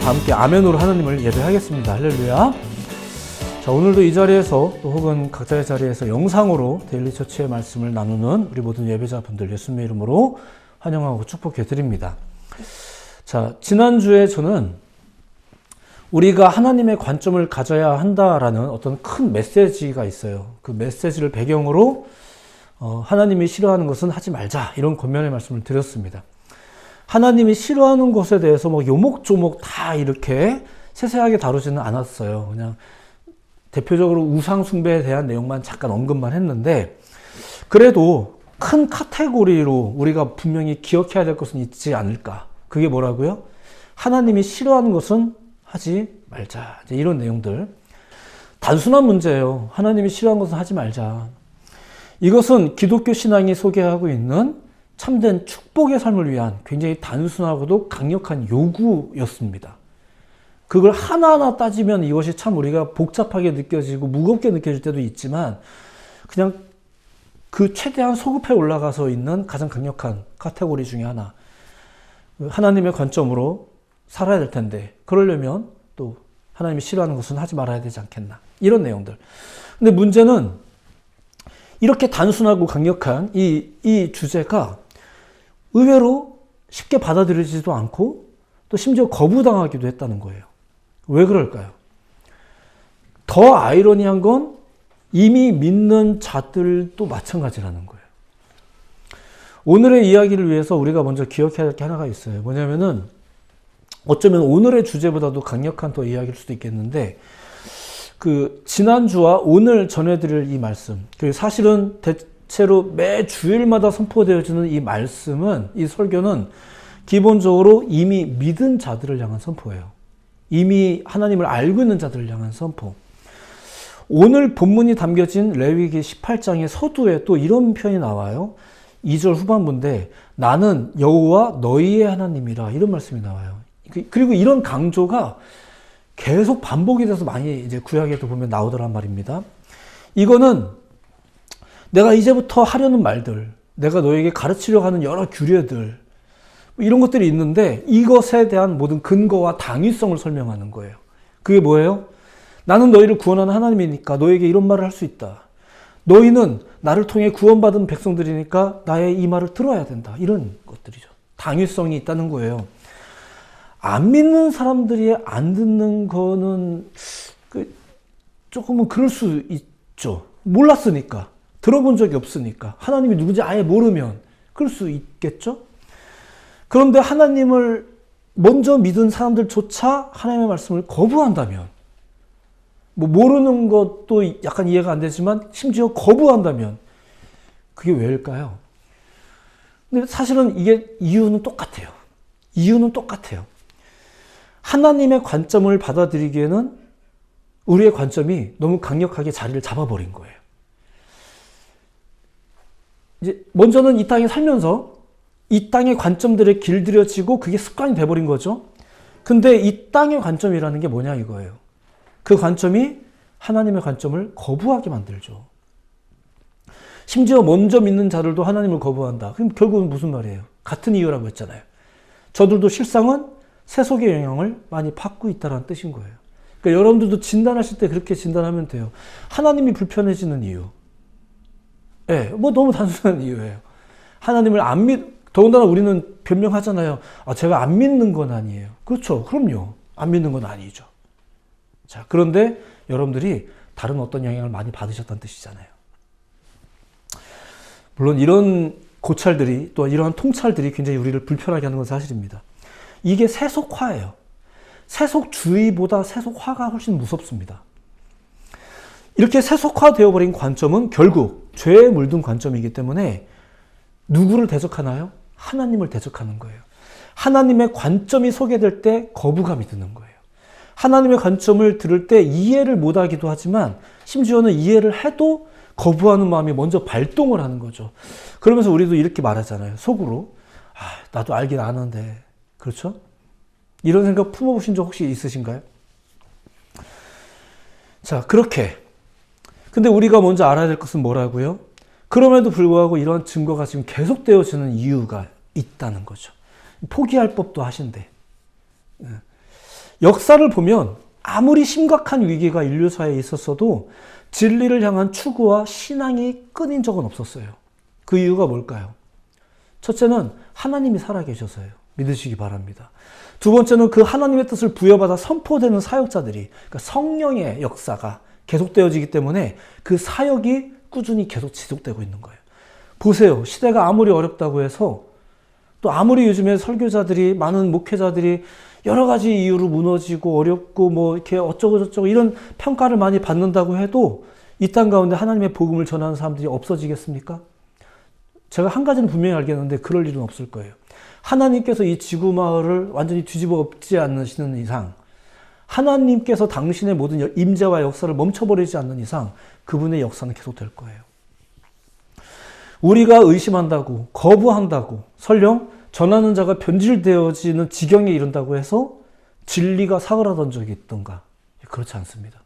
다 함께 아멘으로 하나님을 예배하겠습니다. 할렐루야. 자, 오늘도 이 자리에서 또 혹은 각자의 자리에서 영상으로 데일리 처치의 말씀을 나누는 우리 모든 예배자분들 예수님의 이름으로 환영하고 축복해 드립니다. 자, 지난주에 저는 우리가 하나님의 관점을 가져야 한다라는 어떤 큰 메시지가 있어요. 그 메시지를 배경으로 하나님이 싫어하는 것은 하지 말자, 이런 권면의 말씀을 드렸습니다. 하나님이 싫어하는 것에 대해서 뭐 요목조목 다 이렇게 세세하게 다루지는 않았어요. 그냥 대표적으로 우상 숭배에 대한 내용만 잠깐 언급만 했는데, 그래도 큰 카테고리로 우리가 분명히 기억해야 될 것은 있지 않을까. 그게 뭐라고요? 하나님이 싫어하는 것은 하지 말자. 이제 이런 내용들. 단순한 문제예요. 하나님이 싫어하는 것은 하지 말자. 이것은 기독교 신앙이 소개하고 있는 참된 축복의 삶을 위한 굉장히 단순하고도 강력한 요구였습니다. 그걸 하나하나 따지면 이것이 참 우리가 복잡하게 느껴지고 무겁게 느껴질 때도 있지만, 그냥 그 최대한 소급해 올라가서 있는 가장 강력한 카테고리 중에 하나. 하나님의 관점으로 살아야 될 텐데, 그러려면 또 하나님이 싫어하는 것은 하지 말아야 되지 않겠나. 이런 내용들. 근데 문제는 이렇게 단순하고 강력한 이 주제가 의외로 쉽게 받아들여지지도 않고 또 심지어 거부당하기도 했다는 거예요. 왜 그럴까요? 더 아이러니한 건 이미 믿는 자들도 마찬가지라는 거예요. 오늘의 이야기를 위해서 우리가 먼저 기억해야 할 게 하나가 있어요. 뭐냐면은 어쩌면 오늘의 주제보다도 강력한 더 이야기일 수도 있겠는데, 그 지난주와 오늘 전해드릴 이 말씀, 사실은 대체로 매 주일마다 선포되어지는 이 말씀은, 이 설교는 기본적으로 이미 믿은 자들을 향한 선포예요. 이미 하나님을 알고 있는 자들을 향한 선포. 오늘 본문이 담겨진 레위기 18장의 서두에 또 이런 표현이 나와요. 2절 후반부인데, 나는 여호와 너희의 하나님이라, 이런 말씀이 나와요. 그리고 이런 강조가 계속 반복이 돼서 많이 이제 구약에도 보면 나오더란 말입니다. 이거는 내가 이제부터 하려는 말들, 내가 너에게 가르치려고 하는 여러 규례들, 이런 것들이 있는데 이것에 대한 모든 근거와 당위성을 설명하는 거예요. 그게 뭐예요? 나는 너희를 구원하는 하나님이니까 너에게 이런 말을 할 수 있다. 너희는 나를 통해 구원받은 백성들이니까 나의 이 말을 들어야 된다. 이런 것들이죠. 당위성이 있다는 거예요. 안 믿는 사람들이 안 듣는 거는 조금은 그럴 수 있죠. 몰랐으니까. 들어본 적이 없으니까. 하나님이 누군지 아예 모르면 그럴 수 있겠죠. 그런데 하나님을 먼저 믿은 사람들조차 하나님의 말씀을 거부한다면, 뭐 모르는 것도 약간 이해가 안 되지만 심지어 거부한다면 그게 왜일까요? 근데 사실은 이게 이유는 똑같아요. 이유는 똑같아요. 하나님의 관점을 받아들이기에는 우리의 관점이 너무 강력하게 자리를 잡아버린 거예요. 이제 먼저는 이 땅에 살면서 이 땅의 관점들에 길들여지고 그게 습관이 돼버린 거죠. 근데 이 땅의 관점이라는 게 뭐냐 이거예요. 그 관점이 하나님의 관점을 거부하게 만들죠. 심지어 먼저 믿는 자들도 하나님을 거부한다. 그럼 결국은 무슨 말이에요? 같은 이유라고 했잖아요. 저들도 실상은 세속의 영향을 많이 받고 있다는 뜻인 거예요. 그러니까 여러분들도 진단하실 때 그렇게 진단하면 돼요. 하나님이 불편해지는 이유. 예, 뭐 너무 단순한 이유예요. 하나님을 더군다나 우리는 변명하잖아요. 제가 안 믿는 건 아니에요. 그렇죠. 그럼요. 안 믿는 건 아니죠. 자, 그런데 여러분들이 다른 어떤 영향을 많이 받으셨다는 뜻이잖아요. 물론 이런 고찰들이, 또 이러한 통찰들이 굉장히 우리를 불편하게 하는 건 사실입니다. 이게 세속화예요. 세속주의보다 세속화가 훨씬 무섭습니다. 이렇게 세속화되어버린 관점은 결국 죄에 물든 관점이기 때문에 누구를 대적하나요? 하나님을 대적하는 거예요. 하나님의 관점이 소개될 때 거부감이 드는 거예요. 하나님의 관점을 들을 때 이해를 못하기도 하지만 심지어는 이해를 해도 거부하는 마음이 먼저 발동을 하는 거죠. 그러면서 우리도 이렇게 말하잖아요. 속으로. 나도 알긴 아는데. 그렇죠? 이런 생각 품어보신 적 혹시 있으신가요? 자, 그렇게. 근데 우리가 먼저 알아야 될 것은 뭐라고요? 그럼에도 불구하고 이러한 증거가 지금 계속되어지는 이유가 있다는 거죠. 포기할 법도 하신대. 역사를 보면 아무리 심각한 위기가 인류사에 있었어도 진리를 향한 추구와 신앙이 끊인 적은 없었어요. 그 이유가 뭘까요? 첫째는 하나님이 살아계셔서요. 믿으시기 바랍니다. 두 번째는 그 하나님의 뜻을 부여받아 선포되는 사역자들이, 그러니까 성령의 역사가 계속되어지기 때문에 그 사역이 꾸준히 계속 지속되고 있는 거예요. 보세요. 시대가 아무리 어렵다고 해서, 또 아무리 요즘에 설교자들이, 많은 목회자들이 여러 가지 이유로 무너지고 어렵고 뭐 이렇게 어쩌고 저쩌고 이런 평가를 많이 받는다고 해도 이 땅 가운데 하나님의 복음을 전하는 사람들이 없어지겠습니까? 제가 한 가지는 분명히 알겠는데 그럴 일은 없을 거예요. 하나님께서 이 지구 마을을 완전히 뒤집어 엎지 않으시는 이상, 하나님께서 당신의 모든 임재와 역사를 멈춰버리지 않는 이상 그분의 역사는 계속될 거예요. 우리가 의심한다고, 거부한다고, 설령 전하는 자가 변질되어지는 지경에 이른다고 해서 진리가 사그라든 적이 있던가? 그렇지 않습니다.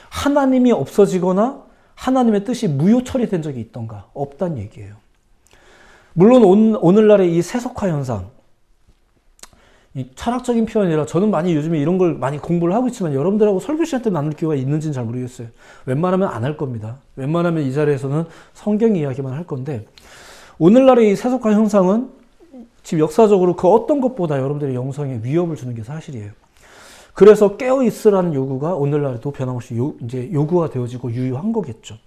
하나님이 없어지거나 하나님의 뜻이 무효 처리된 적이 있던가? 없단 얘기예요. 물론 오늘날의 이 세속화 현상, 이 철학적인 표현이라 저는 많이 요즘에 이런 걸 많이 공부를 하고 있지만 여러분들하고 설교 시간 때 나눌 기회가 있는지는 잘 모르겠어요. 웬만하면 안 할 겁니다. 웬만하면 이 자리에서는 성경 이야기만 할 건데, 오늘날의 이 세속화 현상은 지금 역사적으로 그 어떤 것보다 여러분들의 영성에 위협을 주는 게 사실이에요. 그래서 깨어있으라는 요구가 오늘날에도 변함없이 이제 요구가 되어지고 유효한 거겠죠.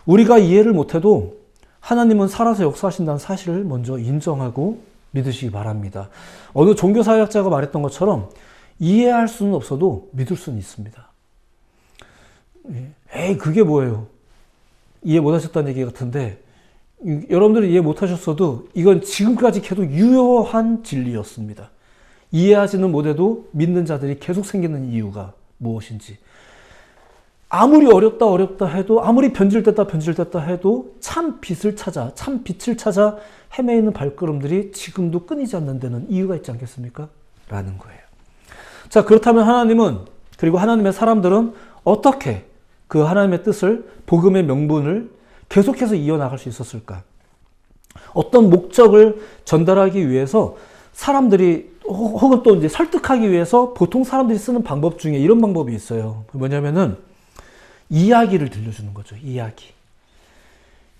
우리가 이해를 못해도 하나님은 살아서 역사하신다는 사실을 먼저 인정하고 믿으시기 바랍니다. 어느 종교사역자가 말했던 것처럼 이해할 수는 없어도 믿을 수는 있습니다. 에이, 그게 뭐예요? 이해 못하셨다는 얘기 같은데, 여러분들이 이해 못하셨어도 이건 지금까지 계속 유효한 진리였습니다. 이해하지는 못해도 믿는 자들이 계속 생기는 이유가 무엇인지. 아무리 어렵다 해도, 아무리 변질됐다 해도 참 빛을 찾아 헤매이는 발걸음들이 지금도 끊이지 않는 데는 이유가 있지 않겠습니까? 라는 거예요. 자, 그렇다면 하나님은, 그리고 하나님의 사람들은 어떻게 그 하나님의 뜻을, 복음의 명분을 계속해서 이어나갈 수 있었을까? 어떤 목적을 전달하기 위해서 사람들이, 혹은 또 이제 설득하기 위해서 보통 사람들이 쓰는 방법 중에 이런 방법이 있어요. 뭐냐면은 이야기를 들려주는 거죠. 이야기.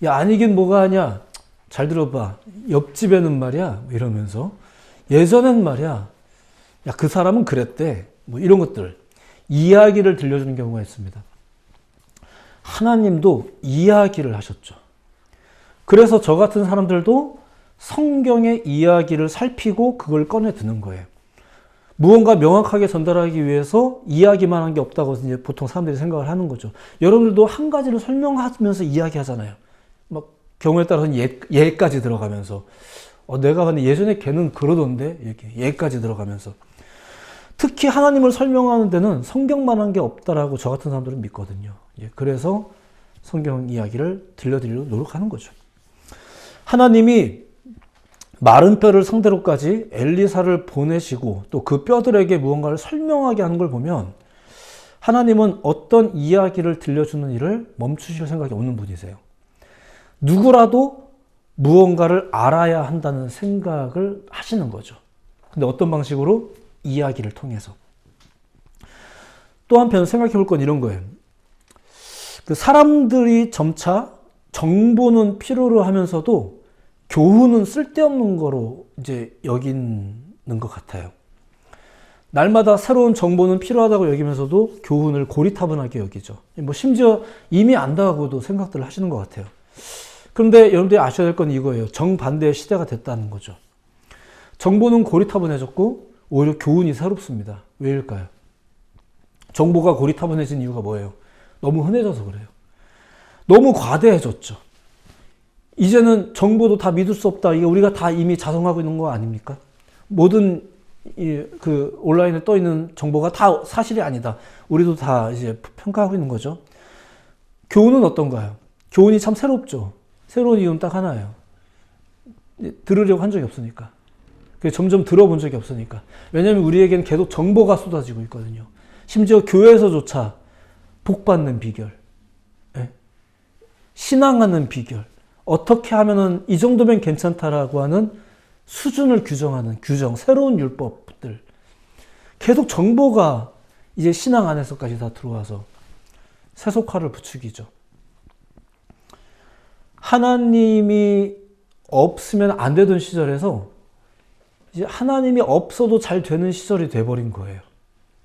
야, 아니긴 뭐가 하냐. 잘 들어봐. 옆집에는 말이야. 이러면서. 예전엔 말이야. 야, 그 사람은 그랬대. 뭐 이런 것들. 이야기를 들려주는 경우가 있습니다. 하나님도 이야기를 하셨죠. 그래서 저 같은 사람들도 성경의 이야기를 살피고 그걸 꺼내 드는 거예요. 무언가 명확하게 전달하기 위해서 이야기만 한 게 없다고 이제 보통 사람들이 생각을 하는 거죠. 여러분들도 한 가지를 설명하면서 이야기하잖아요. 막 경우에 따라서는 예까지 들어가면서 내가 봤는데 예전에 걔는 그러던데 이렇게 예까지 들어가면서. 특히 하나님을 설명하는 데는 성경만 한 게 없다라고 저 같은 사람들은 믿거든요. 그래서 성경 이야기를 들려드리려고 노력하는 거죠. 하나님이 마른 뼈를 상대로까지 엘리사를 보내시고 또 그 뼈들에게 무언가를 설명하게 하는 걸 보면 하나님은 어떤 이야기를 들려주는 일을 멈추실 생각이 없는 분이세요. 누구라도 무언가를 알아야 한다는 생각을 하시는 거죠. 근데 어떤 방식으로? 이야기를 통해서. 또 한편 생각해 볼 건 이런 거예요. 그 사람들이 점차 정보는 필요로 하면서도 교훈은 쓸데없는 거로 이제 여기는 것 같아요. 날마다 새로운 정보는 필요하다고 여기면서도 교훈을 고리타분하게 여기죠. 뭐 심지어 이미 안다고도 생각들을 하시는 것 같아요. 그런데 여러분들이 아셔야 될 건 이거예요. 정반대의 시대가 됐다는 거죠. 정보는 고리타분해졌고 오히려 교훈이 새롭습니다. 왜일까요? 정보가 고리타분해진 이유가 뭐예요? 너무 흔해져서 그래요. 너무 과대해졌죠. 이제는 정보도 다 믿을 수 없다. 이게 우리가 다 이미 자성하고 있는 거 아닙니까? 모든 그 온라인에 떠 있는 정보가 다 사실이 아니다. 우리도 다 이제 평가하고 있는 거죠. 교훈은 어떤가요? 교훈이 참 새롭죠. 새로운 이유는 딱 하나예요. 들으려고 한 적이 없으니까. 점점 들어본 적이 없으니까. 왜냐하면 우리에게는 계속 정보가 쏟아지고 있거든요. 심지어 교회에서조차 복받는 비결, 신앙하는 비결, 어떻게 하면은 이 정도면 괜찮다라고 하는 수준을 규정하는 규정, 새로운 율법들 계속 정보가 이제 신앙 안에서까지 다 들어와서 세속화를 부추기죠. 하나님이 없으면 안 되던 시절에서 이제 하나님이 없어도 잘 되는 시절이 돼버린 거예요.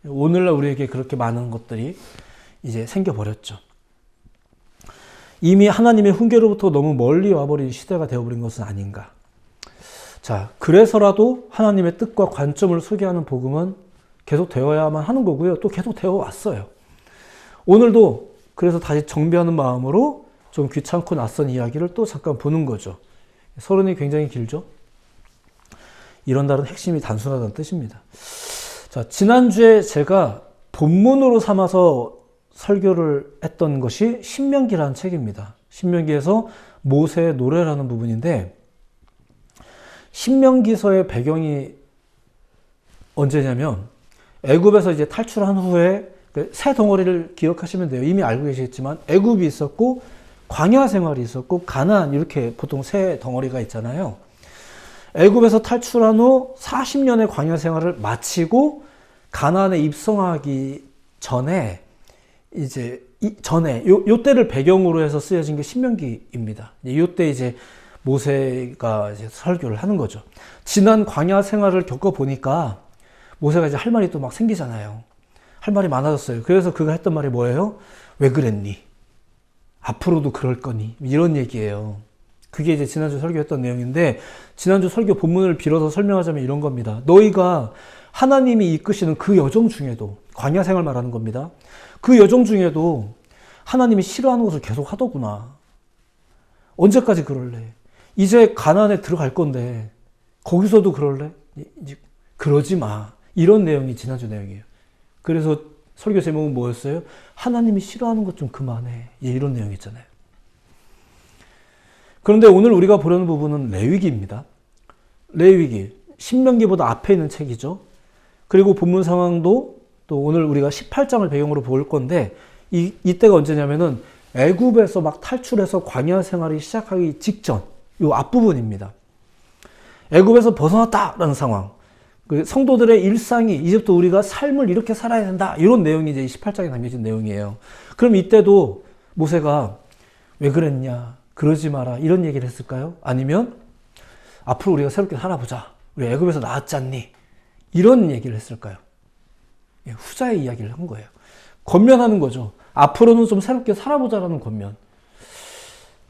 오늘날 우리에게 그렇게 많은 것들이 이제 생겨버렸죠. 이미 하나님의 훈계로부터 너무 멀리 와버린 시대가 되어버린 것은 아닌가. 자, 그래서라도 하나님의 뜻과 관점을 소개하는 복음은 계속 되어야만 하는 거고요. 또 계속 되어 왔어요. 오늘도 그래서 다시 정비하는 마음으로 좀 귀찮고 낯선 이야기를 또 잠깐 보는 거죠. 서론이 굉장히 길죠. 이런다는 핵심이 단순하다는 뜻입니다. 자, 지난주에 제가 본문으로 삼아서 설교를 했던 것이 신명기라는 책입니다. 신명기에서 모세의 노래라는 부분인데, 신명기서의 배경이 언제냐면 애굽에서 이제 탈출한 후에 새 덩어리를 기억하시면 돼요. 이미 알고 계시겠지만 애굽이 있었고 광야 생활이 있었고 가나안, 이렇게 보통 새 덩어리가 있잖아요. 애굽에서 탈출한 후 40년의 광야 생활을 마치고 가나안에 입성하기 전에 이제 요 때를 배경으로 해서 쓰여진 게 신명기입니다. 요때 이제 모세가 이제 설교를 하는 거죠. 지난 광야 생활을 겪어보니까 모세가 이제 할 말이 또 막 생기잖아요. 할 말이 많아졌어요. 그래서 그가 했던 말이 뭐예요? 왜 그랬니? 앞으로도 그럴 거니? 이런 얘기예요. 그게 이제 지난주 설교했던 내용인데, 지난주 설교 본문을 빌어서 설명하자면 이런 겁니다. 너희가 하나님이 이끄시는 그 여정 중에도, 광야 생활 말하는 겁니다. 그 여정 중에도 하나님이 싫어하는 것을 계속 하더구나. 언제까지 그럴래? 이제 가나안에 들어갈 건데 거기서도 그럴래? 이제 그러지 마. 이런 내용이 지난주 내용이에요. 그래서 설교 제목은 뭐였어요? 하나님이 싫어하는 것 좀 그만해. 이런 내용 있잖아요. 그런데 오늘 우리가 보려는 부분은 레위기입니다. 레위기, 신명기보다 앞에 있는 책이죠. 그리고 본문 상황도 또 오늘 우리가 18장을 배경으로 볼 건데, 이때가 언제냐면은 애굽에서 막 탈출해서 광야 생활이 시작하기 직전, 요 앞부분입니다. 애굽에서 벗어났다라는 상황. 그 성도들의 일상이 이제부터 우리가 삶을 이렇게 살아야 된다. 이런 내용이 이제 18장에 담겨진 내용이에요. 그럼 이때도 모세가 왜 그랬냐? 그러지 마라. 이런 얘기를 했을까요? 아니면 앞으로 우리가 새롭게 살아보자. 우리 애굽에서 나왔지 않니? 이런 얘기를 했을까요? 후자의 이야기를 한 거예요. 권면하는 거죠. 앞으로는 좀 새롭게 살아보자라는 권면.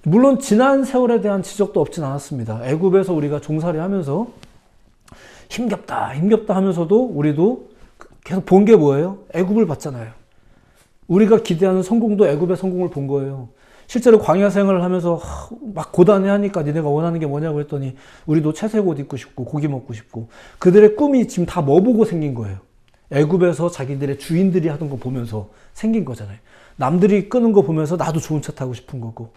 물론 지난 세월에 대한 지적도 없진 않았습니다. 애굽에서 우리가 종살이 하면서 힘겹다 하면서도 우리도 계속 본 게 뭐예요? 애굽을 봤잖아요. 우리가 기대하는 성공도 애굽의 성공을 본 거예요. 실제로 광야 생활을 하면서 막 고단해하니까 니네가 원하는 게 뭐냐고 했더니 우리도 채색 옷 입고 싶고 고기 먹고 싶고, 그들의 꿈이 지금 다 뭐 보고 생긴 거예요? 애굽에서 자기들의 주인들이 하던 거 보면서 생긴 거잖아요. 남들이 끄는 거 보면서 나도 좋은 차 타고 싶은 거고,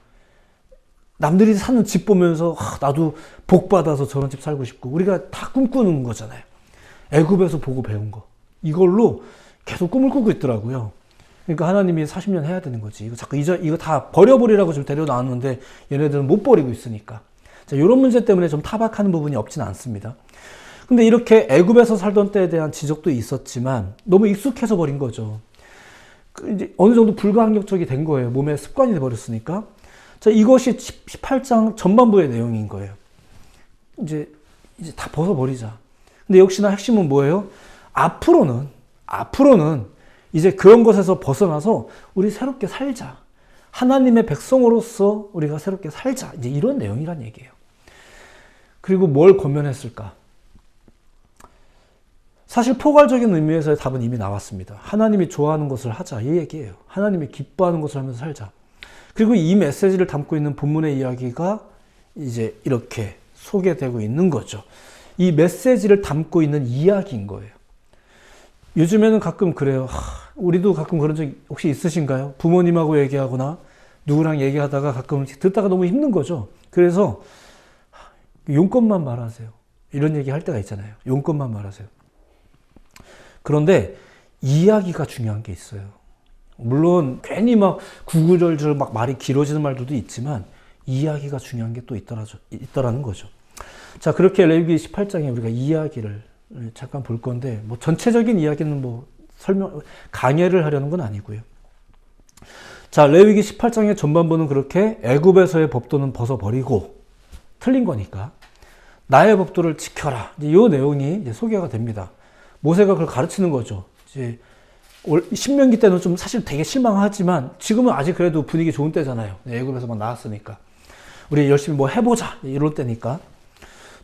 남들이 사는 집 보면서 나도 복 받아서 저런 집 살고 싶고, 우리가 다 꿈꾸는 거잖아요. 애굽에서 보고 배운 거. 이걸로 계속 꿈을 꾸고 있더라고요. 그러니까 하나님이 40년 해야 되는 거지. 이거 자꾸 이거 다 버려버리라고 지금 데려나왔는데 얘네들은 못 버리고 있으니까. 자, 이런 문제 때문에 좀 타박하는 부분이 없지는 않습니다. 근데 이렇게 애굽에서 살던 때에 대한 지적도 있었지만 너무 익숙해져 버린 거죠. 이제 어느 정도 불가항력적이 된 거예요. 몸에 습관이 돼버렸으니까. 자, 이것이 18장 전반부의 내용인 거예요. 이제 다 벗어버리자. 근데 역시나 핵심은 뭐예요? 앞으로는 이제 그런 것에서 벗어나서 우리 새롭게 살자. 하나님의 백성으로서 우리가 새롭게 살자. 이제 이런 내용이란 얘기예요. 그리고 뭘 권면했을까? 사실 포괄적인 의미에서의 답은 이미 나왔습니다. 하나님이 좋아하는 것을 하자. 이 얘기예요. 하나님이 기뻐하는 것을 하면서 살자. 그리고 이 메시지를 담고 있는 본문의 이야기가 이제 이렇게 소개되고 있는 거죠. 이 메시지를 담고 있는 이야기인 거예요. 요즘에는 가끔 그래요. 우리도 가끔 그런 적 혹시 있으신가요? 부모님하고 얘기하거나 누구랑 얘기하다가 가끔 듣다가 너무 힘든 거죠. 그래서 용건만 말하세요. 이런 얘기 할 때가 있잖아요. 용건만 말하세요. 그런데 이야기가 중요한 게 있어요. 물론 괜히 막 구구절절 막 말이 길어지는 말들도 있지만 이야기가 중요한 게 또 있더라는 거죠. 자, 그렇게 레위기 18장에 우리가 이야기를 잠깐 볼 건데, 뭐 전체적인 이야기는 뭐 강해를 하려는 건 아니고요. 자, 레위기 18장의 전반부는 그렇게 애굽에서의 법도는 벗어버리고, 틀린 거니까 나의 법도를 지켜라. 이 내용이 이제 소개가 됩니다. 모세가 그걸 가르치는 거죠. 이제 신명기 때는 좀 사실 되게 실망하지만 지금은 아직 그래도 분위기 좋은 때잖아요. 애굽에서 막 나왔으니까. 우리 열심히 뭐 해보자 이럴 때니까.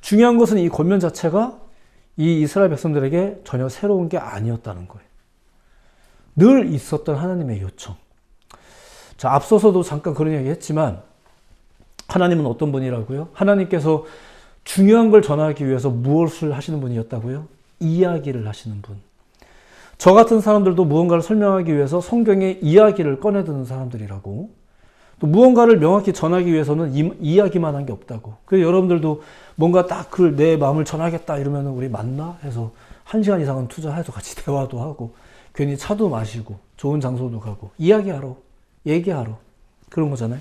중요한 것은 이 권면 자체가 이 이스라엘 백성들에게 전혀 새로운 게 아니었다는 거예요. 늘 있었던 하나님의 요청. 자, 앞서서도 잠깐 그런 얘기 했지만 하나님은 어떤 분이라고요? 하나님께서 중요한 걸 전하기 위해서 무엇을 하시는 분이었다고요? 이야기를 하시는 분. 저 같은 사람들도 무언가를 설명하기 위해서 성경의 이야기를 꺼내드는 사람들이라고. 또 무언가를 명확히 전하기 위해서는 이야기만 한 게 없다고. 그래서 여러분들도 뭔가 딱 내 마음을 전하겠다 이러면 우리 만나? 해서 1시간 이상은 투자해서 같이 대화도 하고 괜히 차도 마시고 좋은 장소도 가고 이야기하러, 얘기하러 그런 거잖아요.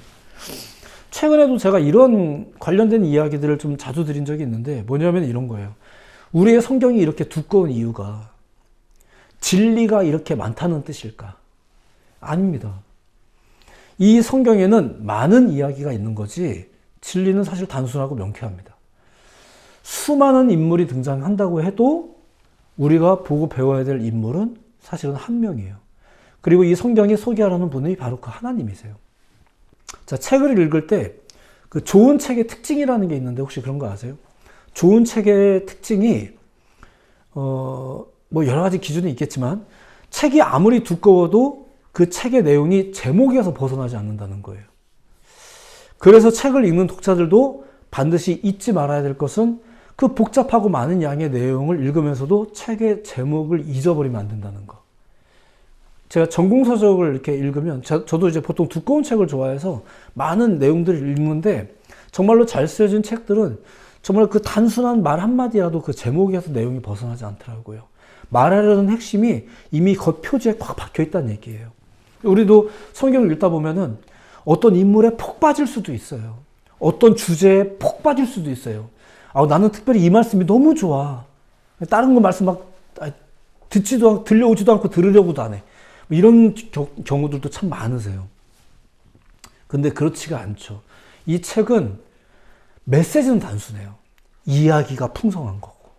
최근에도 제가 이런 관련된 이야기들을 좀 자주 드린 적이 있는데 뭐냐면 이런 거예요. 우리의 성경이 이렇게 두꺼운 이유가 진리가 이렇게 많다는 뜻일까? 아닙니다. 이 성경에는 많은 이야기가 있는 거지 진리는 사실 단순하고 명쾌합니다. 수많은 인물이 등장한다고 해도 우리가 보고 배워야 될 인물은 사실은 한 명이에요. 그리고 이 성경이 소개하라는 분이 바로 그 하나님이세요. 자, 책을 읽을 때 그 좋은 책의 특징이라는 게 있는데 혹시 그런 거 아세요? 좋은 책의 특징이 뭐 여러 가지 기준이 있겠지만 책이 아무리 두꺼워도 그 책의 내용이 제목에서 벗어나지 않는다는 거예요. 그래서 책을 읽는 독자들도 반드시 잊지 말아야 될 것은 그 복잡하고 많은 양의 내용을 읽으면서도 책의 제목을 잊어버리면 안 된다는 거. 제가 전공서적을 이렇게 읽으면 저도 이제 보통 두꺼운 책을 좋아해서 많은 내용들을 읽는데 정말로 잘 쓰여진 책들은 정말 그 단순한 말 한마디라도 그 제목에서 내용이 벗어나지 않더라고요. 말하려는 핵심이 이미 겉표지에 꽉 박혀 있다는 얘기예요. 우리도 성경을 읽다 보면은 어떤 인물에 푹 빠질 수도 있어요. 어떤 주제에 푹 빠질 수도 있어요. 나는 특별히 이 말씀이 너무 좋아. 다른 거 말씀 막 들려오지도 않고 들으려고도 안 해. 이런 경우들도 참 많으세요. 근데 그렇지가 않죠. 이 책은 메시지는 단순해요. 이야기가 풍성한 거고.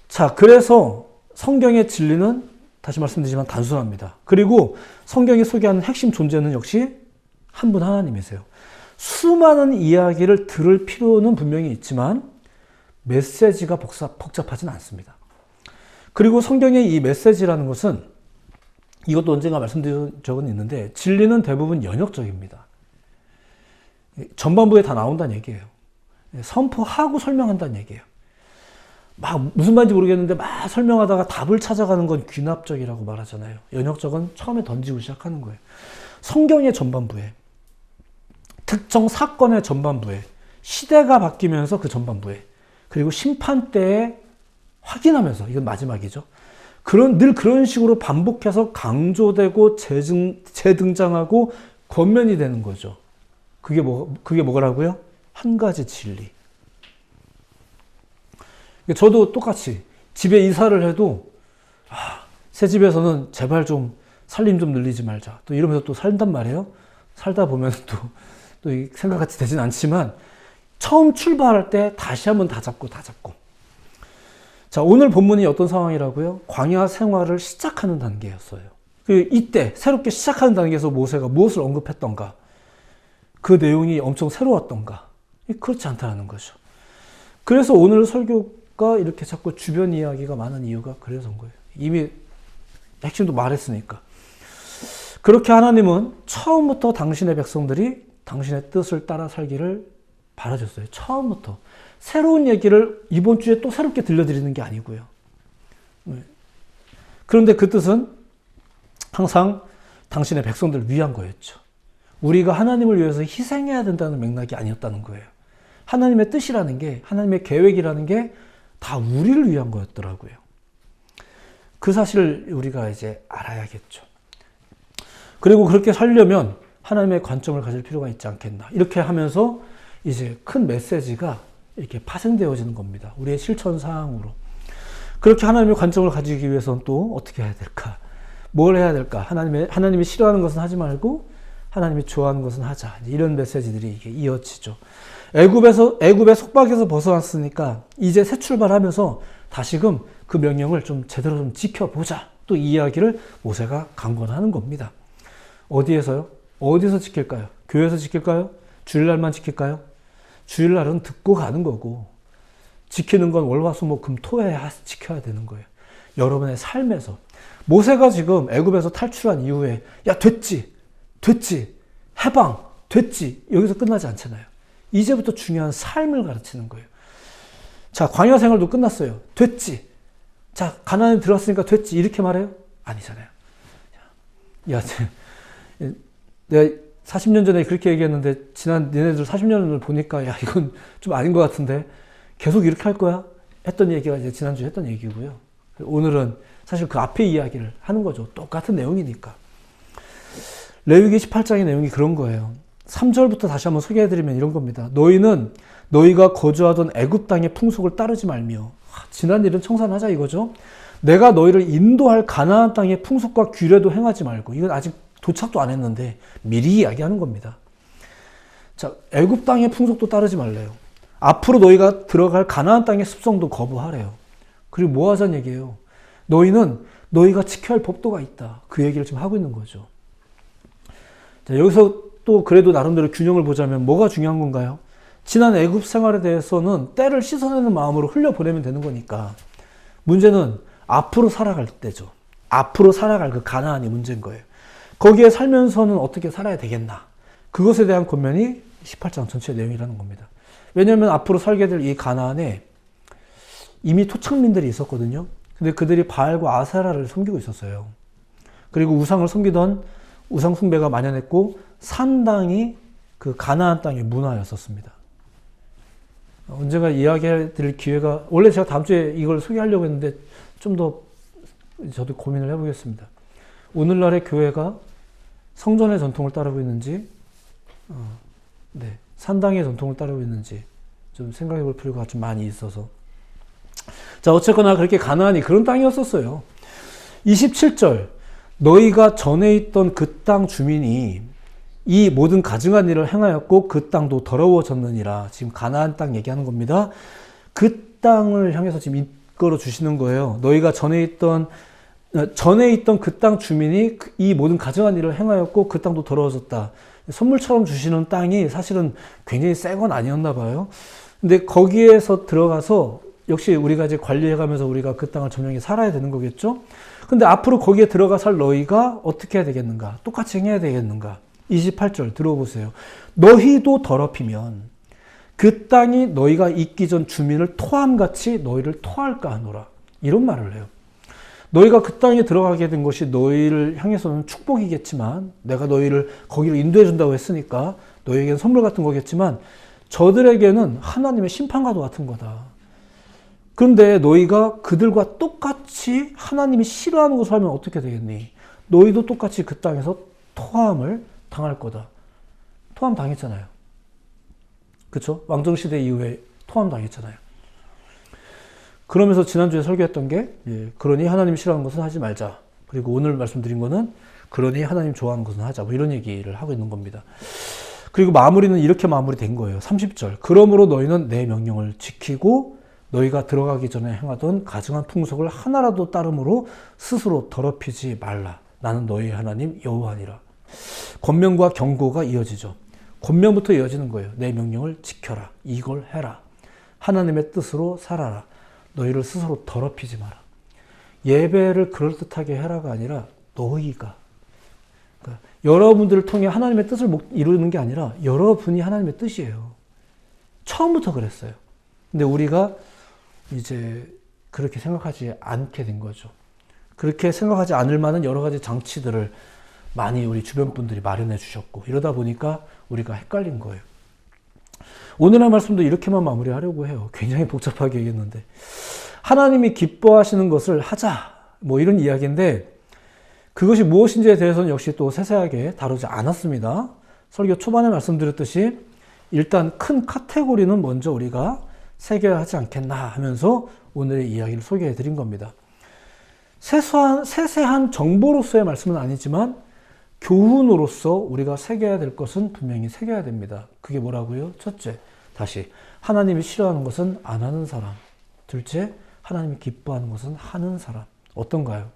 자, 그래서 성경의 진리는 다시 말씀드리지만 단순합니다. 그리고 성경이 소개하는 핵심 존재는 역시 한 분 하나님이세요. 수많은 이야기를 들을 필요는 분명히 있지만 메시지가 복잡하진 않습니다. 그리고 성경의 이 메시지라는 것은 이것도 언젠가 말씀드린 적은 있는데 진리는 대부분 연역적입니다. 전반부에 다 나온다는 얘기예요. 선포하고 설명한다는 얘기예요. 막 무슨 말인지 모르겠는데 막 설명하다가 답을 찾아가는 건 귀납적이라고 말하잖아요. 연역적은 처음에 던지고 시작하는 거예요. 성경의 전반부에 특정 사건의 전반부에 시대가 바뀌면서 그 전반부에 그리고 심판 때에 확인하면서 이건 마지막이죠. 늘 그런 식으로 반복해서 강조되고 재등장하고 권면이 되는 거죠. 그게 뭐라고요? 한 가지 진리. 저도 똑같이 집에 이사를 해도 새 집에서는 제발 좀 살림 좀 늘리지 말자. 또 이러면서 또 살단 말이에요. 살다 보면 또 생각같이 되진 않지만 처음 출발할 때 다시 한번 다 잡고. 자, 오늘 본문이 어떤 상황이라고요? 광야 생활을 시작하는 단계였어요. 이때 새롭게 시작하는 단계에서 모세가 무엇을 언급했던가? 그 내용이 엄청 새로웠던가? 그렇지 않다는 거죠. 그래서 오늘 설교가 이렇게 자꾸 주변 이야기가 많은 이유가 그래서인 거예요. 이미 핵심도 말했으니까. 그렇게 하나님은 처음부터 당신의 백성들이 당신의 뜻을 따라 살기를 바라셨어요. 처음부터. 새로운 얘기를 이번 주에 또 새롭게 들려드리는 게 아니고요. 그런데 그 뜻은 항상 당신의 백성들을 위한 거였죠. 우리가 하나님을 위해서 희생해야 된다는 맥락이 아니었다는 거예요. 하나님의 뜻이라는 게, 하나님의 계획이라는 게 다 우리를 위한 거였더라고요. 그 사실을 우리가 이제 알아야겠죠. 그리고 그렇게 살려면 하나님의 관점을 가질 필요가 있지 않겠나. 이렇게 하면서 이제 큰 메시지가 이렇게 파생되어지는 겁니다. 우리의 실천 사항으로. 그렇게 하나님의 관점을 가지기 위해서는 또 어떻게 해야 될까? 뭘 해야 될까? 하나님이 싫어하는 것은 하지 말고 하나님이 좋아하는 것은 하자. 이런 메시지들이 이게 이어지죠. 애굽의 속박에서 벗어났으니까 이제 새 출발하면서 다시금 그 명령을 좀 제대로 좀 지켜보자. 또 이 이야기를 모세가 강권하는 겁니다. 어디에서요? 어디서 지킬까요? 교회에서 지킬까요? 주일날만 지킬까요? 주일날은 듣고 가는 거고 지키는 건 월화수목금토에 지켜야 되는 거예요. 여러분의 삶에서. 모세가 지금 애굽에서 탈출한 이후에 야 됐지 해방 됐지 여기서 끝나지 않잖아요. 이제부터 중요한 삶을 가르치는 거예요. 자, 광야 생활도 끝났어요. 됐지. 자, 가나안에 들어왔으니까 됐지. 이렇게 말해요? 아니잖아요. 야, 내가 40년 전에 그렇게 얘기했는데 지난 니네들 40년을 보니까 야, 이건 좀 아닌 것 같은데 계속 이렇게 할 거야? 했던 얘기가 이제 지난주에 했던 얘기고요. 오늘은 사실 그 앞에 이야기를 하는 거죠. 똑같은 내용이니까. 레위기 18장의 내용이 그런 거예요. 3절부터 다시 한번 소개해드리면 이런 겁니다. 너희는 너희가 거주하던 애굽 땅의 풍속을 따르지 말며 지난 일은 청산하자 이거죠. 내가 너희를 인도할 가나안 땅의 풍속과 규례도 행하지 말고 이건 아직 도착도 안 했는데 미리 이야기하는 겁니다. 자, 애굽 땅의 풍속도 따르지 말래요. 앞으로 너희가 들어갈 가나안 땅의 습성도 거부하래요. 그리고 뭐 하자는 얘기예요. 너희는 너희가 지켜야 할 법도가 있다. 그 얘기를 지금 하고 있는 거죠. 자, 여기서 또 그래도 나름대로 균형을 보자면 뭐가 중요한 건가요? 지난 애굽 생활에 대해서는 때를 씻어내는 마음으로 흘려보내면 되는 거니까 문제는 앞으로 살아갈 때죠. 앞으로 살아갈 그 가나안이 문제인 거예요. 거기에 살면서는 어떻게 살아야 되겠나? 그것에 대한 권면이 18장 전체의 내용이라는 겁니다. 왜냐하면 앞으로 살게 될 이 가나안에 이미 토착민들이 있었거든요. 근데 그들이 바알과 아세라를 섬기고 있었어요. 그리고 우상을 섬기던 우상 숭배가 만연했고 산당이 그 가나안 땅의 문화였었습니다. 언젠가 이야기해 드릴 기회가 원래 제가 다음 주에 이걸 소개하려고 했는데 좀 더 저도 고민을 해보겠습니다. 오늘날의 교회가 성전의 전통을 따르고 있는지 산당의 전통을 따르고 있는지 좀 생각해 볼 필요가 좀 많이 있어서 자 어쨌거나 그렇게 가나안이 그런 땅이었었어요. 27절 너희가 전에 있던 그 땅 주민이 이 모든 가증한 일을 행하였고 그 땅도 더러워졌느니라. 지금 가나안 땅 얘기하는 겁니다. 그 땅을 향해서 지금 이끌어 주시는 거예요. 너희가 전에 있던 그 땅 주민이 이 모든 가증한 일을 행하였고 그 땅도 더러워졌다. 선물처럼 주시는 땅이 사실은 굉장히 새 건 아니었나 봐요. 근데 거기에서 들어가서 역시 우리가 이제 관리해가면서 우리가 그 땅을 점령해 살아야 되는 거겠죠. 근데 앞으로 거기에 들어가 살 너희가 어떻게 해야 되겠는가? 똑같이 행해야 되겠는가? 28절 들어보세요. 너희도 더럽히면 그 땅이 너희가 있기 전 주민을 토함같이 너희를 토할까 하노라. 이런 말을 해요. 너희가 그 땅에 들어가게 된 것이 너희를 향해서는 축복이겠지만 내가 너희를 거기로 인도해 준다고 했으니까 너희에게는 선물 같은 거겠지만 저들에게는 하나님의 심판과도 같은 거다. 그런데 너희가 그들과 똑같이 하나님이 싫어하는 것을 하면 어떻게 되겠니? 너희도 똑같이 그 땅에서 토함을 당할 거다. 토함 당했잖아요. 그쵸? 왕정시대 이후에 토함 당했잖아요. 그러면서 지난주에 설교했던 게 그러니 하나님 싫어하는 것은 하지 말자. 그리고 오늘 말씀드린 거는 그러니 하나님 좋아하는 것은 하자. 뭐 이런 얘기를 하고 있는 겁니다. 그리고 마무리는 이렇게 마무리된 거예요. 30절. 그러므로 너희는 내 명령을 지키고 너희가 들어가기 전에 행하던 가증한 풍속을 하나라도 따름으로 스스로 더럽히지 말라. 나는 너희 하나님 여호와니라. 권면과 경고가 이어지죠. 권면부터 이어지는 거예요. 내 명령을 지켜라. 이걸 해라. 하나님의 뜻으로 살아라. 너희를 스스로 더럽히지 마라. 예배를 그럴듯하게 해라가 아니라 너희가 그러니까 여러분들을 통해 하나님의 뜻을 이루는 게 아니라 여러분이 하나님의 뜻이에요. 처음부터 그랬어요. 근데 우리가 이제 그렇게 생각하지 않게 된 거죠. 그렇게 생각하지 않을 만한 여러 가지 장치들을 많이 우리 주변 분들이 마련해 주셨고 이러다 보니까 우리가 헷갈린 거예요. 오늘의 말씀도 이렇게만 마무리하려고 해요. 굉장히 복잡하게 얘기했는데 하나님이 기뻐하시는 것을 하자 뭐 이런 이야기인데 그것이 무엇인지에 대해서는 역시 또 세세하게 다루지 않았습니다. 설교 초반에 말씀드렸듯이 일단 큰 카테고리는 먼저 우리가 새겨야 하지 않겠나 하면서 오늘의 이야기를 소개해 드린 겁니다. 세세한 정보로서의 말씀은 아니지만 교훈으로서 우리가 새겨야 될 것은 분명히 새겨야 됩니다. 그게 뭐라고요? 첫째, 다시 하나님이 싫어하는 것은 안 하는 사람. 둘째, 하나님이 기뻐하는 것은 하는 사람. 어떤가요?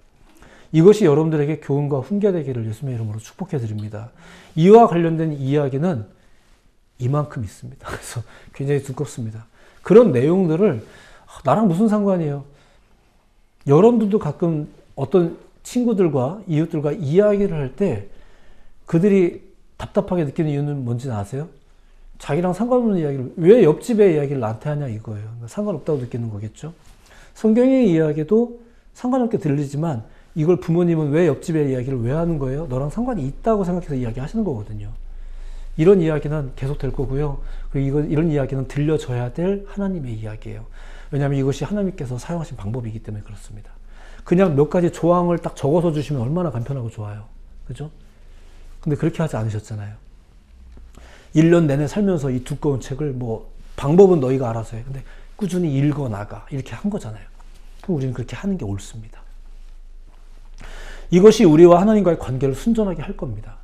이것이 여러분들에게 교훈과 훈계되기를 예수님의 이름으로 축복해 드립니다. 이와 관련된 이야기는 이만큼 있습니다. 그래서 굉장히 두껍습니다. 그런 내용들을 나랑 무슨 상관이에요? 여러분들도 가끔 어떤 친구들과 이웃들과 이야기를 할 때 그들이 답답하게 느끼는 이유는 뭔지 아세요? 자기랑 상관없는 이야기를 왜 옆집의 이야기를 나한테 하냐 이거예요. 상관없다고 느끼는 거겠죠. 성경의 이야기도 상관없게 들리지만 이걸 부모님은 왜 옆집의 이야기를 왜 하는 거예요? 너랑 상관이 있다고 생각해서 이야기하시는 거거든요. 이런 이야기는 계속 될 거고요. 그리고 이런 이야기는 들려줘야 될 하나님의 이야기예요. 왜냐하면 이것이 하나님께서 사용하신 방법이기 때문에 그렇습니다. 그냥 몇 가지 조항을 딱 적어서 주시면 얼마나 간편하고 좋아요. 그죠? 근데 그렇게 하지 않으셨잖아요. 1년 내내 살면서 이 두꺼운 책을 방법은 너희가 알아서 해. 근데 꾸준히 읽어 나가. 이렇게 한 거잖아요. 그럼 우리는 그렇게 하는 게 옳습니다. 이것이 우리와 하나님과의 관계를 순전하게 할 겁니다.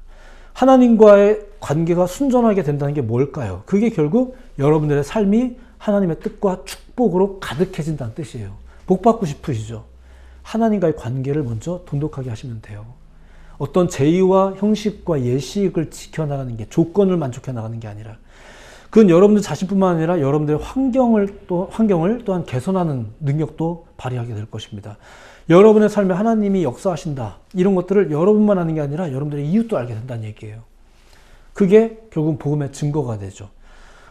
하나님과의 관계가 순전하게 된다는 게 뭘까요? 그게 결국 여러분들의 삶이 하나님의 뜻과 축복으로 가득해진다는 뜻이에요. 복 받고 싶으시죠? 하나님과의 관계를 먼저 돈독하게 하시면 돼요. 어떤 제의와 형식과 예식을 지켜나가는 게 조건을 만족해 나가는 게 아니라 그건 여러분들 자신뿐만 아니라 여러분들의 환경을 또한 개선하는 능력도 발휘하게 될 것입니다. 여러분의 삶에 하나님이 역사하신다. 이런 것들을 여러분만 아는 게 아니라 여러분들의 이웃도 알게 된다는 얘기예요. 그게 결국 복음의 증거가 되죠.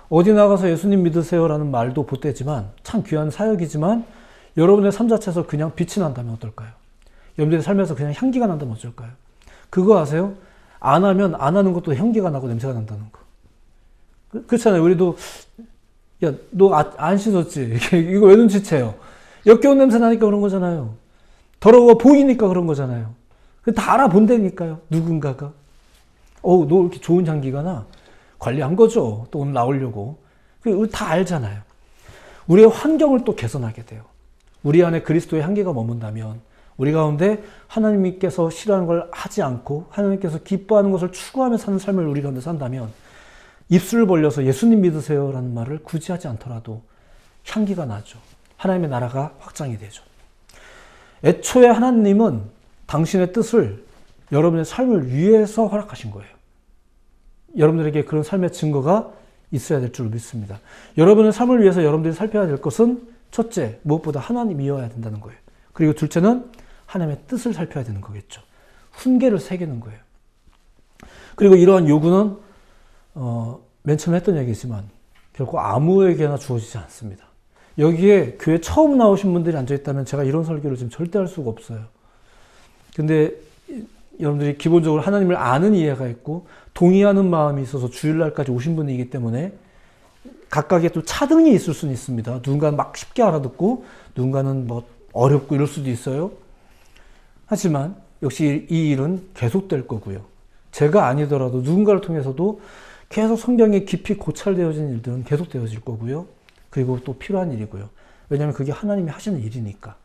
어디 나가서 예수님 믿으세요라는 말도 보태지만 참 귀한 사역이지만 여러분의 삶 자체에서 그냥 빛이 난다면 어떨까요? 여러분들의 삶에서 그냥 향기가 난다면 어떨까요? 그거 아세요? 안 하면 안 하는 것도 향기가 나고 냄새가 난다는 거. 그렇잖아요. 우리도 야, 너 안 씻었지? 이거 왜 눈치채요? 역겨운 냄새 나니까 그런 거잖아요. 더러워 보이니까 그런 거잖아요. 다 알아본다니까요. 누군가가. 너 이렇게 좋은 향기가 나? 관리한 거죠. 또 오늘 나오려고. 우리 다 알잖아요. 우리의 환경을 또 개선하게 돼요. 우리 안에 그리스도의 향기가 머문다면 우리 가운데 하나님께서 싫어하는 걸 하지 않고 하나님께서 기뻐하는 것을 추구하며 사는 삶을 우리 가운데 산다면 입술을 벌려서 예수님 믿으세요라는 말을 굳이 하지 않더라도 향기가 나죠. 하나님의 나라가 확장이 되죠. 애초에 하나님은 당신의 뜻을 여러분의 삶을 위해서 허락하신 거예요. 여러분들에게 그런 삶의 증거가 있어야 될 줄 믿습니다. 여러분의 삶을 위해서 여러분들이 살펴야 될 것은 첫째, 무엇보다 하나님이어야 된다는 거예요. 그리고 둘째는 하나님의 뜻을 살펴야 되는 거겠죠. 훈계를 새기는 거예요. 그리고 이러한 요구는 맨 처음에 했던 얘기지만 결코 아무에게나 주어지지 않습니다. 여기에 교회 처음 나오신 분들이 앉아있다면 제가 이런 설교를 지금 절대 할 수가 없어요. 근데 여러분들이 기본적으로 하나님을 아는 이해가 있고 동의하는 마음이 있어서 주일날까지 오신 분이기 때문에 각각의 또 차등이 있을 수는 있습니다. 누군가는 막 쉽게 알아듣고 누군가는 어렵고 이럴 수도 있어요. 하지만 역시 이 일은 계속될 거고요. 제가 아니더라도 누군가를 통해서도 계속 성경에 깊이 고찰되어진 일들은 계속되어질 거고요. 그리고 또 필요한 일이고요. 왜냐하면 그게 하나님이 하시는 일이니까.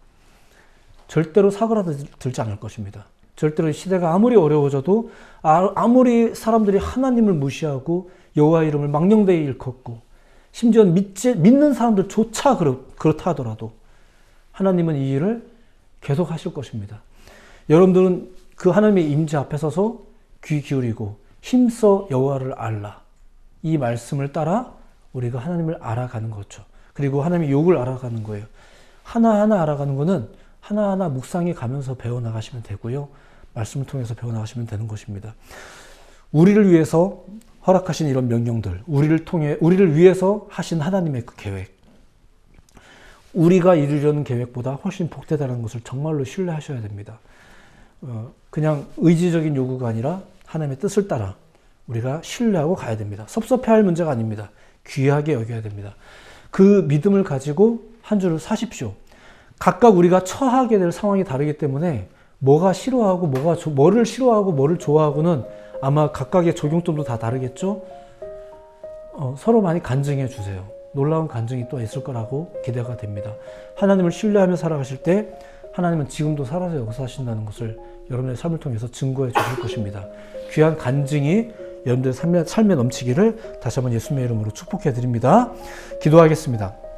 절대로 사그라들지 않을 것입니다. 절대로 시대가 아무리 어려워져도 아무리 사람들이 하나님을 무시하고 여호와 이름을 망령되이 일컫고 심지어 믿는 사람들조차 그렇다 하더라도 하나님은 이 일을 계속 하실 것입니다. 여러분들은 그 하나님의 임재 앞에 서서 귀 기울이고 힘써 여호와를 알라. 이 말씀을 따라 우리가 하나님을 알아가는 거죠. 그리고 하나님의 욕을 알아가는 거예요. 하나하나 알아가는 거는 하나하나 묵상해 가면서 배워나가시면 되고요. 말씀을 통해서 배워나가시면 되는 것입니다. 우리를 위해서 허락하신 이런 명령들, 우리를 위해서 하신 하나님의 그 계획, 우리가 이루려는 계획보다 훨씬 복되다는 것을 정말로 신뢰하셔야 됩니다. 그냥 의지적인 요구가 아니라 하나님의 뜻을 따라 우리가 신뢰하고 가야 됩니다. 섭섭해할 문제가 아닙니다. 귀하게 여겨야 됩니다. 그 믿음을 가지고 한 주를 사십시오. 각각 우리가 처하게 될 상황이 다르기 때문에 뭐를 싫어하고 뭐를 좋아하고는 아마 각각의 적용점도 다 다르겠죠. 서로 많이 간증해 주세요. 놀라운 간증이 또 있을 거라고 기대가 됩니다. 하나님을 신뢰하며 살아가실 때 하나님은 지금도 살아서 역사하신다는 것을 여러분의 삶을 통해서 증거해 주실 것입니다. 귀한 간증이 여러분들의 삶에 넘치기를 다시 한번 예수님의 이름으로 축복해 드립니다. 기도하겠습니다.